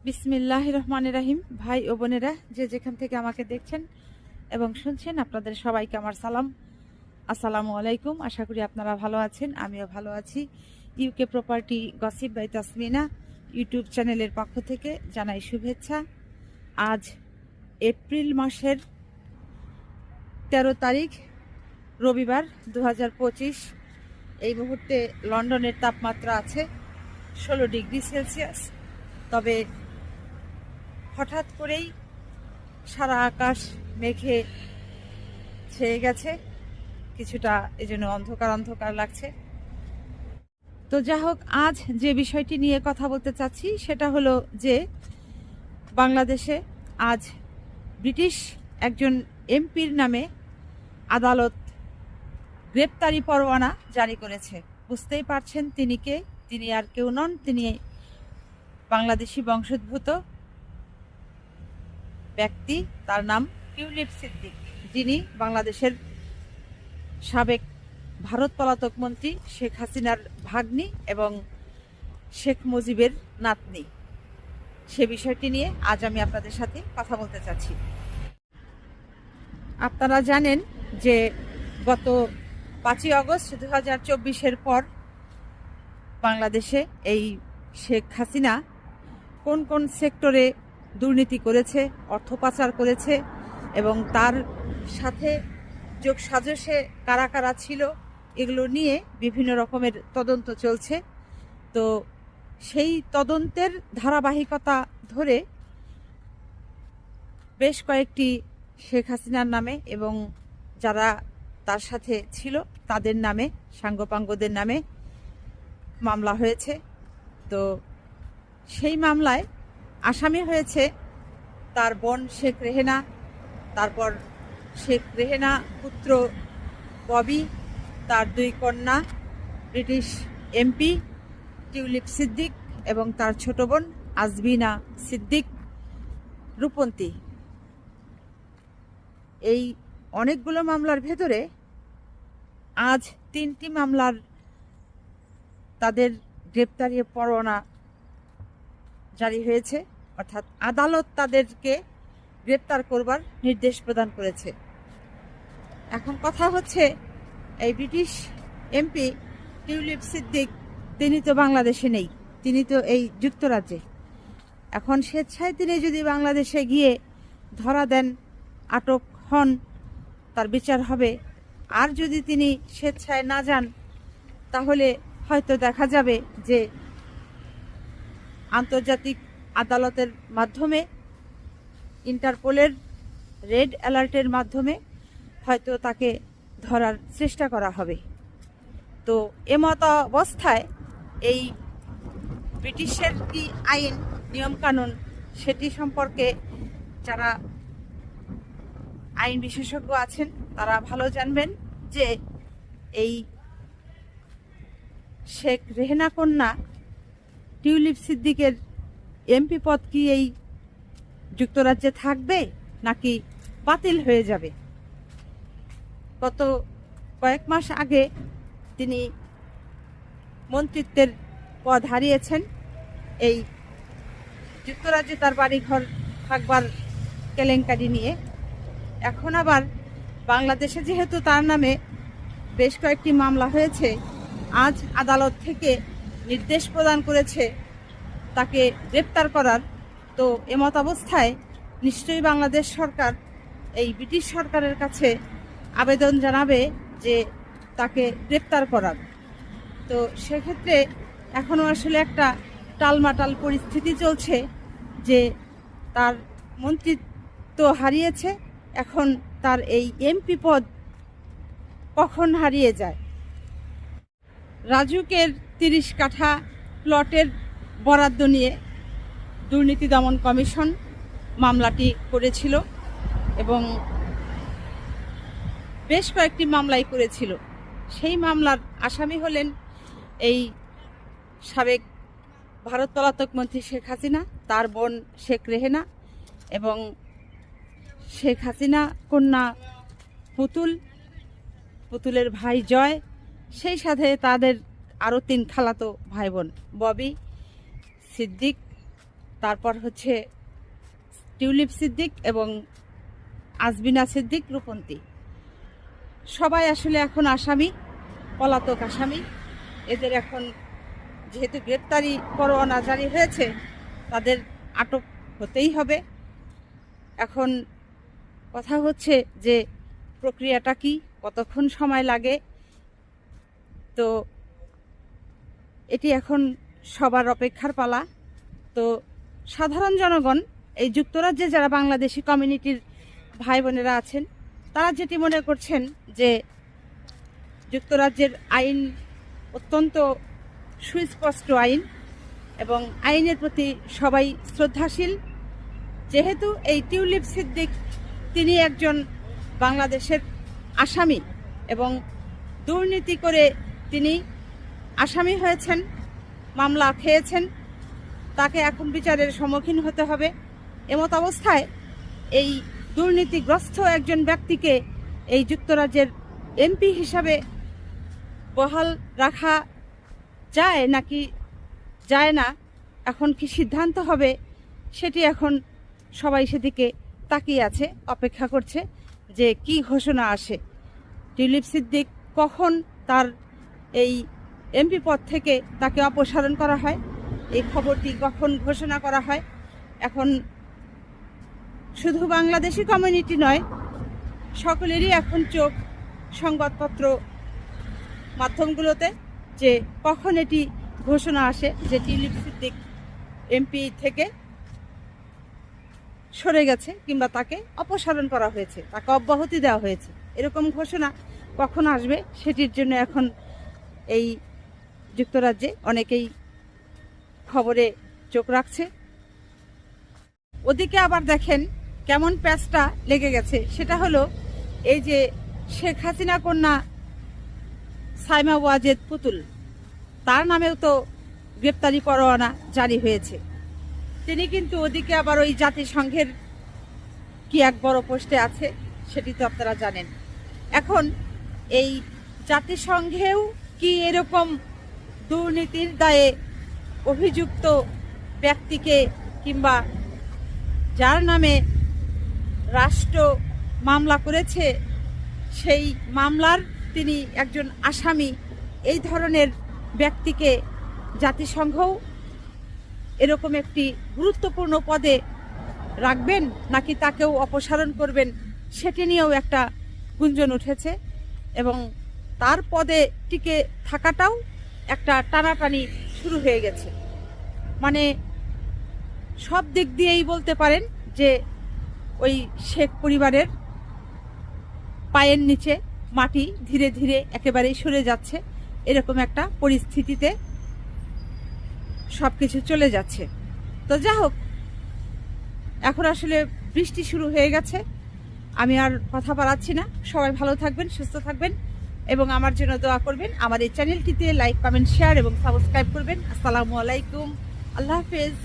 বিসমিল্লাহির রহমানির রহিম। ভাই ও বোনেরা, যে যেখান থেকে আমাকে দেখছেন এবং শুনছেন, আপনাদের সবাইকে আমার সালাম, আসসালামু আলাইকুম। আশা করি আপনারা ভালো আছেন, আমিও ভালো আছি। UK property gossip by Tasmina YouTube চ্যানেলের পক্ষ থেকে জানাই শুভেচ্ছা। আজ এপ্রিল মাসের 13 তারিখ রবিবার 2025। এই মুহূর্তে লন্ডনের তাপমাত্রা আছে 16 ডিগ্রি সেলসিয়াস। তবে হঠাৎ করেই সারা আকাশ মেঘে ছেয়ে গেছে, কিছুটা এজন্য অন্ধকার অন্ধকার লাগছে। তো যা হোক, আজ যে বিষয়টি নিয়ে কথা বলতে চাচ্ছি সেটা হলো যে বাংলাদেশে আজ ব্রিটিশ একজন এমপির নামে আদালত গ্রেপ্তারি পরোয়ানা জারি করেছে। বুঝতেই পারছেন তিনি কে। তিনি আর কেউ নন, তিনি বাংলাদেশি বংশোদ্ভূত ব্যক্তি। তার নাম টিউলিপ সিদ্দিক, যিনি বাংলাদেশের সাবেক ভারত পলাতক মন্ত্রী শেখ হাসিনার ভাগ্নি এবং শেখ মুজিবের নাতনি। সে বিষয়টি নিয়ে আজ আমি আপনাদের সাথে কথা বলতে চাচ্ছি। আপনারা জানেন যে গত 5ই আগস্ট 2024-এর পর বাংলাদেশে এই শেখ হাসিনা কোন কোন সেক্টরে দুর্নীতি করেছে, অর্থ পাচার করেছে এবং তার সাথে যোগ সাজসে কারা কারা ছিল, এগুলো নিয়ে বিভিন্ন রকমের তদন্ত চলছে। তো সেই তদন্তের ধারাবাহিকতা ধরে বেশ কয়েকটি শেখ হাসিনার নামে এবং যারা তার সাথে ছিল তাদের নামে, সাঙ্গপাঙ্গদের নামে মামলা হয়েছে। তো সেই মামলায় আসামি হয়েছে তার বোন শেখ রেহেনা, তারপর শেখ রেহেনা পুত্র ববি, তার 2 কন্যা ব্রিটিশ এমপি টিউলিপ সিদ্দিক এবং তার ছোট বোন আজবিনা সিদ্দিক রূপন্তী। এই অনেকগুলো মামলার ভেতরে আজ 3টি মামলার তাদের গ্রেপ্তারি পরোয়ানা জারি হয়েছে, অর্থাৎ আদালত তাদেরকে গ্রেপ্তার করবার নির্দেশ প্রদান করেছে। এখন কথা হচ্ছে, এই ব্রিটিশ এমপি টিউলিপ সিদ্দিক তিনি তো বাংলাদেশে নেই, তিনি তো এই যুক্তরাজ্যে। এখন স্বেচ্ছায় তিনি যদি বাংলাদেশে গিয়ে ধরা দেন, আটক হন, তার বিচার হবে। আর যদি তিনি স্বেচ্ছায় না যান, তাহলে হয়তো দেখা যাবে যে আন্তর্জাতিক আদালতের মাধ্যমে, ইন্টারপোলের রেড অ্যালার্টের মাধ্যমে হয়তো তাকে ধরার চেষ্টা করা হবে। তো এমত অবস্থায় এই ব্রিটিশের কি আইন নিয়মকানুন সেটি সম্পর্কে যারা আইন বিশেষজ্ঞ আছেন তারা ভালো জানবেন যে এই শেখ রেহেনা কন্যা টিউলিপ সিদ্দিকের এমপি পদ কি এই যুক্তরাজ্যে থাকবে নাকি বাতিল হয়ে যাবে। গত কয়েক মাস আগে তিনি মন্ত্রিত্বের পদ হারিয়েছেন এই যুক্তরাজ্যে তার বাড়িঘর থাকবার কেলেঙ্কারি নিয়ে। এখন আবার বাংলাদেশে যেহেতু তার নামে বেশ কয়েকটি মামলা হয়েছে, আজ আদালত থেকে নির্দেশ প্রদান করেছে তাকে গ্রেপ্তার করার। তো এমত অবস্থায় নিশ্চয়ই বাংলাদেশ সরকার এই ব্রিটিশ সরকারের কাছে আবেদন জানাবে যে তাকে গ্রেপ্তার করার। তো সেক্ষেত্রে এখনও আসলে একটা টালমাটাল পরিস্থিতি চলছে যে তার মন্ত্রিত্ব হারিয়েছে, এখন তার এই এমপি পদ কখন হারিয়ে যায়। রাজুকের 30 কাঠা প্লটের বরাদ্দ নিয়ে দুর্নীতি দমন কমিশন মামলাটি করেছিল এবং বেশ কয়েকটি মামলাই করেছিল। সেই মামলার আসামি হলেন এই সাবেক ভারত পলাতক মন্ত্রী শেখ হাসিনা, তার বোন শেখ রেহেনা এবং শেখ হাসিনা কন্যা পুতুলের ভাই জয়, সেই সাথে তাদের আরও 3 খালাতো ভাই বোন ববি, সিদ্দিক তারপর হচ্ছে টিউলিপ সিদ্দিক এবং আজবিনা সিদ্দিক রূপন্তী। সবাই আসলে এখন আসামি, পলাতক আসামি। এদের এখন যেহেতু গ্রেপ্তারি পরোয়ানা জারি হয়েছে, তাদের আটক হতেই হবে। এখন কথা হচ্ছে যে প্রক্রিয়াটা কি, কতক্ষণ সময় লাগে, তো এটি এখন সবার অপেক্ষার পালা। তো সাধারণ জনগণ, এই যুক্তরাজ্যে যারা বাংলাদেশি কমিউনিটির ভাই বোনেরা আছেন, তারা যেটি মনে করছেন যে যুক্তরাজ্যের আইন অত্যন্ত সুস্পষ্ট আইন এবং আইনের প্রতি সবাই শ্রদ্ধাশীল। যেহেতু এই টিউলিপ সিদ্দিক তিনি একজন বাংলাদেশের আসামি এবং দুর্নীতি করে তিনি আসামি হয়েছেন, মামলা খেয়েছেন, তাকে এখন বিচারের সম্মুখীন হতে হবে। এমত অবস্থায় এই দুর্নীতিগ্রস্ত একজন ব্যক্তিকে এই যুক্তরাজ্যের এমপি হিসাবে বহাল রাখা যায় নাকি যায় না, এখন কি সিদ্ধান্ত হবে, সেটি এখন সবাই সেদিকে তাকিয়ে আছে, অপেক্ষা করছে যে কি ঘোষণা আসে। টিউলিপ সিদ্দিক কখন তার এই এমপি পদ থেকে তাকে অপসারণ করা হয়, এই খবরটি কখন ঘোষণা করা হয়। এখন শুধু বাংলাদেশি কমিউনিটি নয়, সকলেরই এখন চোখ সংবাদপত্র মাধ্যমগুলোতে যে কখন এটি ঘোষণা আসে যে টিউলিপ সিদ্দিক এমপি থেকে সরে গেছে কিংবা তাকে অপসারণ করা হয়েছে, তাকে অব্যাহতি দেওয়া হয়েছে। এরকম ঘোষণা কখন আসবে সেটির জন্য এখন এই যুক্তরাজ্যে অনেকেই খবরে চোখ রাখছে। ওদিকে আবার দেখেন কেমন প্যাচটা লেগে গেছে, সেটা হলো এই যে শেখ হাসিনা কন্যা সাইমা ওয়াজেদ পুতুল, তার নামেও তো গ্রেপ্তারি পরোয়ানা জারি হয়েছে। তিনি কিন্তু ওদিকে আবার ওই জাতিসংঘের কি এক বড় পোস্টে আছে, সেটি তো আপনারা জানেন। এখন এই জাতিসংঘেও কি এরকম দুর্নীতির দায়ে অভিযুক্ত ব্যক্তিকে কিংবা যার নামে রাষ্ট্র মামলা করেছে, সেই মামলার তিনি একজন আসামি, এই ধরনের ব্যক্তিকে জাতিসংঘও এরকম একটি গুরুত্বপূর্ণ পদে রাখবেন নাকি তাকেও অপসারণ করবেন, সেটি নিয়েও একটা গুঞ্জন উঠেছে এবং তার পদে টিকে থাকাটাও একটা টানাটানি শুরু হয়ে গেছে। মানে সব দিক দিয়েই বলতে পারেন যে ওই শেখ পরিবারের পায়ের নিচে মাটি ধীরে ধীরে একেবারেই সরে যাচ্ছে, এরকম একটা পরিস্থিতিতে সব কিছু চলে যাচ্ছে। তো যা হোক, এখন আসলে বৃষ্টি শুরু হয়ে গেছে, আমি আর কথা বাড়াচ্ছি না। সবাই ভালো থাকবেন, সুস্থ থাকবেন এবং আমার জন্য দোয়া করবেন। আমার এই চ্যানেলটিতে লাইক, কমেন্ট, শেয়ার এবং সাবস্ক্রাইব করবেন। আসসালামু আলাইকুম, আল্লাহ হাফেজ।